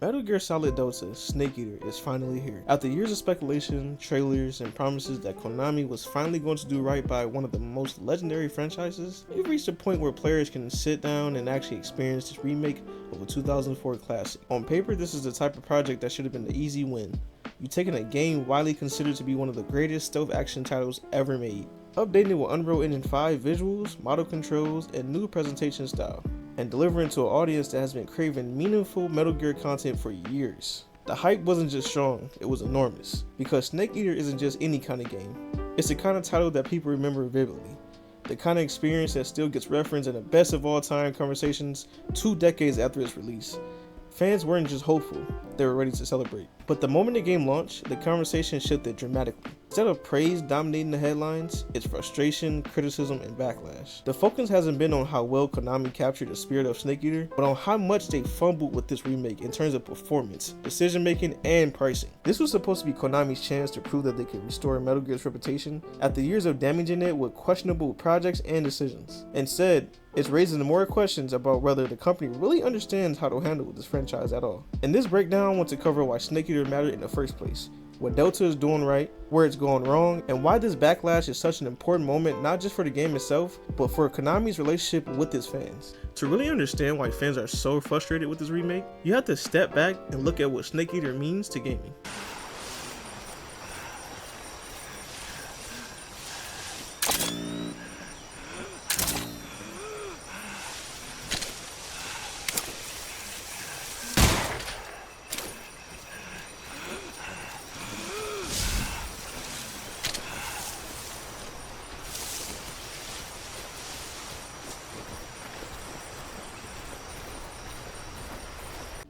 Metal Gear Solid Delta Snake Eater is finally here. After years of speculation, trailers, and promises that Konami was finally going to do right by one of the most legendary franchises, we've reached a point where players can sit down and actually experience this remake of a 2004 classic. On paper, this is the type of project that should have been the easy win. You've taken a game widely considered to be one of the greatest stealth action titles ever made, updating it with Unreal Engine 5 visuals, model controls, and new presentation style, and delivering to an audience that has been craving meaningful Metal Gear content for years. The hype wasn't just strong, it was enormous, because Snake Eater isn't just any kind of game. It's the kind of title that people remember vividly, the kind of experience that still gets referenced in the best of all time conversations 2 decades after its release. Fans weren't just hopeful, they were ready to celebrate. But the moment the game launched, the conversation shifted dramatically. Instead of praise dominating the headlines, it's frustration, criticism, and backlash. The focus hasn't been on how well Konami captured the spirit of Snake Eater, but on how much they fumbled with this remake in terms of performance, decision making, and pricing. This was supposed to be Konami's chance to prove that they could restore Metal Gear's reputation after years of damaging it with questionable projects and decisions. Instead, it's raising more questions about whether the company really understands how to handle this franchise at all. In this breakdown, I want to cover why Snake Eater mattered in the first place, what Delta is doing right, where it's going wrong, and why this backlash is such an important moment not just for the game itself, but for Konami's relationship with its fans. To really understand why fans are so frustrated with this remake, you have to step back and look at what Snake Eater means to gaming.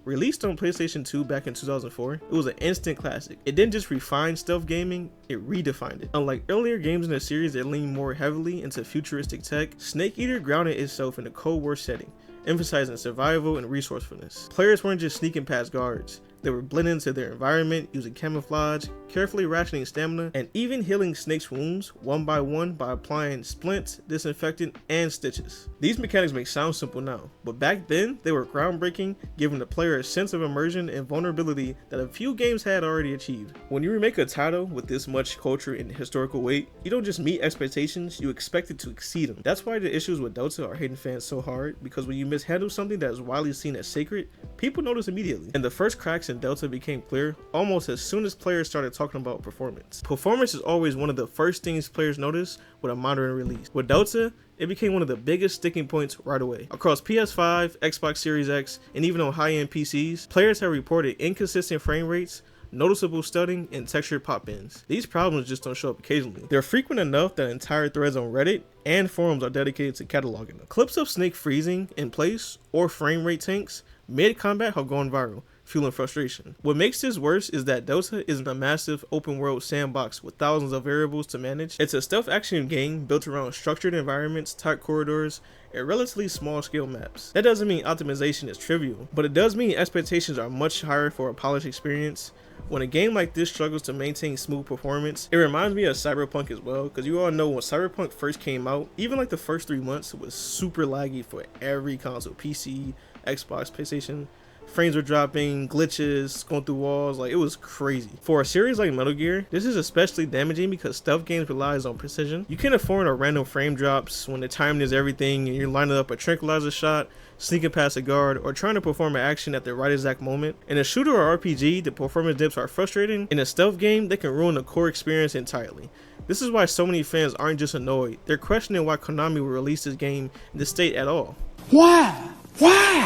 Released on PlayStation 2 back in 2004, it was an instant classic. It didn't just refine stealth gaming, it redefined it. Unlike earlier games in the series that leaned more heavily into futuristic tech, Snake Eater grounded itself in a Cold War setting, emphasizing survival and resourcefulness. Players weren't just sneaking past guards. They were blending into their environment, using camouflage, carefully rationing stamina, and even healing Snake's wounds one by one by applying splints, disinfectant, and stitches. These mechanics may sound simple now, but back then they were groundbreaking, giving the player a sense of immersion and vulnerability that a few games had already achieved. When you remake a title with this much culture and historical weight, you don't just meet expectations, you expect it to exceed them. That's why the issues with Delta are hitting fans so hard, because when you mishandle something that is widely seen as sacred, people notice immediately. And the first cracks in Delta became clear almost as soon as players started talking about performance. Performance is always one of the first things players notice with a modern release. With Delta, it became one of the biggest sticking points right away. Across PS5, Xbox Series X, and even on high-end PCs, players have reported inconsistent frame rates, noticeable stuttering, and textured pop-ins. These problems just don't show up occasionally. They're frequent enough that entire threads on Reddit and forums are dedicated to cataloging them. Clips of Snake freezing in place or frame rate tanks mid-combat have gone viral, fueling frustration. What makes this worse is that Delta isn't a massive open world sandbox with thousands of variables to manage. It's a stealth action game built around structured environments, tight corridors, and relatively small scale maps. That doesn't mean optimization is trivial, but it does mean expectations are much higher for a polished experience. When a game like this struggles to maintain smooth performance, it reminds me of Cyberpunk as well, because you all know when Cyberpunk first came out, even like the first 3 months, it was super laggy for every console, PC, Xbox, PlayStation. Frames were dropping, glitches, going through walls, like it was crazy. For a series like Metal Gear, this is especially damaging because stealth games relies on precision. You can't afford a random frame drops when the timing is everything and you're lining up a tranquilizer shot, sneaking past a guard, or trying to perform an action at the right exact moment. In a shooter or RPG, the performance dips are frustrating. In a stealth game, they can ruin the core experience entirely. This is why so many fans aren't just annoyed, they're questioning why Konami would release this game in this state at all. Why?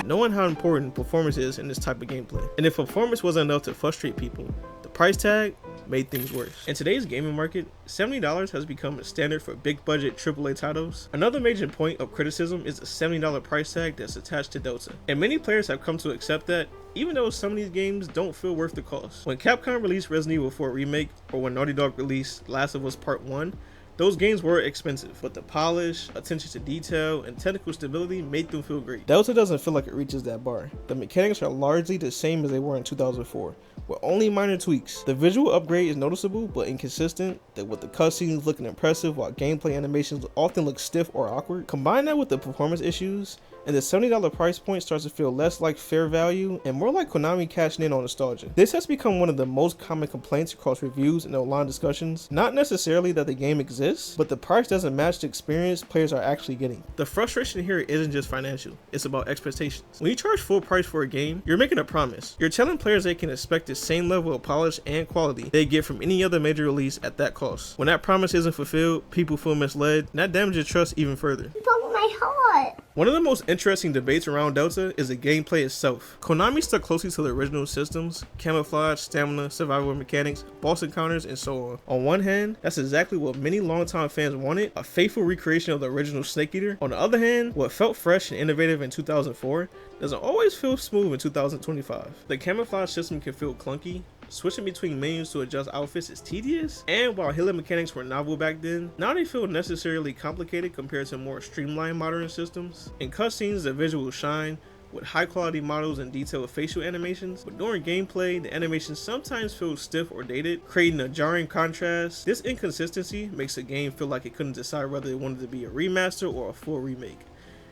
Knowing how important performance is in this type of gameplay. And if performance wasn't enough to frustrate people, the price tag made things worse. In today's gaming market, $70 has become a standard for big budget AAA titles. Another major point of criticism is the $70 price tag that's attached to Delta. And many players have come to accept that, even though some of these games don't feel worth the cost. When Capcom released Resident Evil 4 Remake, or when Naughty Dog released Last of Us Part 1, those games were expensive, but the polish, attention to detail, and technical stability made them feel great. Delta doesn't feel like it reaches that bar. The mechanics are largely the same as they were in 2004, with only minor tweaks. The visual upgrade is noticeable but inconsistent, with the cutscenes looking impressive while gameplay animations often look stiff or awkward. Combine that with the performance issues, and the $70 price point starts to feel less like fair value and more like Konami cashing in on nostalgia. This has become one of the most common complaints across reviews and online discussions. Not necessarily that the game exists, but the price doesn't match the experience players are actually getting. The frustration here isn't just financial, it's about expectations. When you charge full price for a game, you're making a promise. You're telling players they can expect the same level of polish and quality they get from any other major release at that cost. When that promise isn't fulfilled, people feel misled, and that damages trust even further. My heart. One of the most interesting debates around Delta is the gameplay itself. Konami stuck closely to the original systems: camouflage, stamina, survival mechanics, boss encounters, and so on. On one hand, that's exactly what many longtime fans wanted, a faithful recreation of the original Snake Eater. On the other hand, what felt fresh and innovative in 2004 doesn't always feel smooth in 2025. The camouflage system can feel clunky, switching between menus to adjust outfits is tedious, and while healing mechanics were novel back then, now they feel necessarily complicated compared to more streamlined modern systems. In cutscenes, the visuals shine, with high quality models and detailed facial animations, but during gameplay, the animations sometimes feel stiff or dated, creating a jarring contrast. This inconsistency makes the game feel like it couldn't decide whether it wanted to be a remaster or a full remake.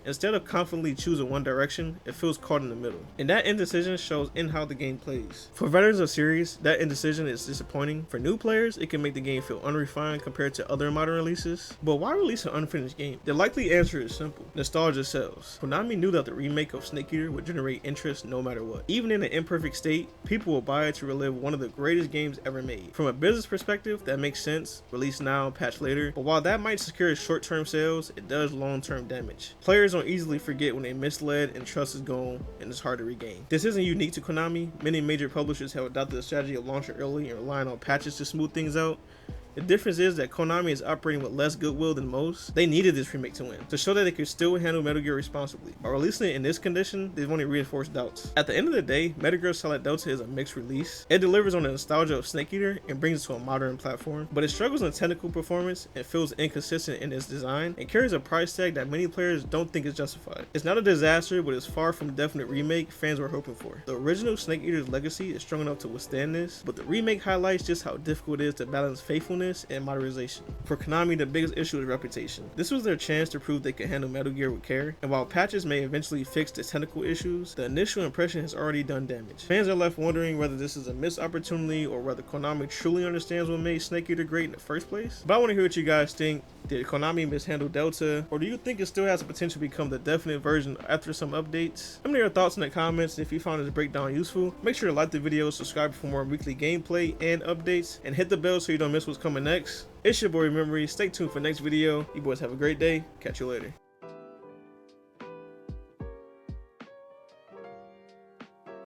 Instead of confidently choosing one direction, it feels caught in the middle. And that indecision shows in how the game plays. For veterans of series, that indecision is disappointing. For new players, it can make the game feel unrefined compared to other modern releases. But why release an unfinished game? The likely answer is simple: nostalgia sells. Konami knew that the remake of Snake Eater would generate interest no matter what. Even in an imperfect state, people will buy it to relive one of the greatest games ever made. From a business perspective, that makes sense. Release now, patch later. But while that might secure short-term sales, it does long-term damage. Players don't easily forget when they misled and trust is gone and it's hard to regain. This isn't unique to Konami. Many major publishers have adopted the strategy of launching early and relying on patches to smooth things out. The difference is that Konami is operating with less goodwill than most. They needed this remake to win, to show that they could still handle Metal Gear responsibly. By releasing it in this condition, they've only reinforced doubts. At the end of the day, Metal Gear Solid Delta is a mixed release. It delivers on the nostalgia of Snake Eater and brings it to a modern platform, but it struggles in technical performance and feels inconsistent in its design and carries a price tag that many players don't think is justified. It's not a disaster, but it's far from the definite remake fans were hoping for. The original Snake Eater's legacy is strong enough to withstand this, but the remake highlights just how difficult it is to balance faithfulness and modernization. For Konami, the biggest issue is reputation. This was their chance to prove they could handle Metal Gear with care, and while patches may eventually fix the technical issues, the initial impression has already done damage. Fans are left wondering whether this is a missed opportunity or whether Konami truly understands what made Snake Eater great in the first place. But I want to hear what you guys think. Did Konami mishandle Delta, or do you think it still has the potential to become the definite version after some updates? Let me know your thoughts in the comments, and if you found this breakdown useful, make sure to like the video, subscribe for more weekly gameplay and updates, and hit the bell so you don't miss what's coming next. It's your boy Memory. Stay tuned for next video. You boys have a great day. Catch you later.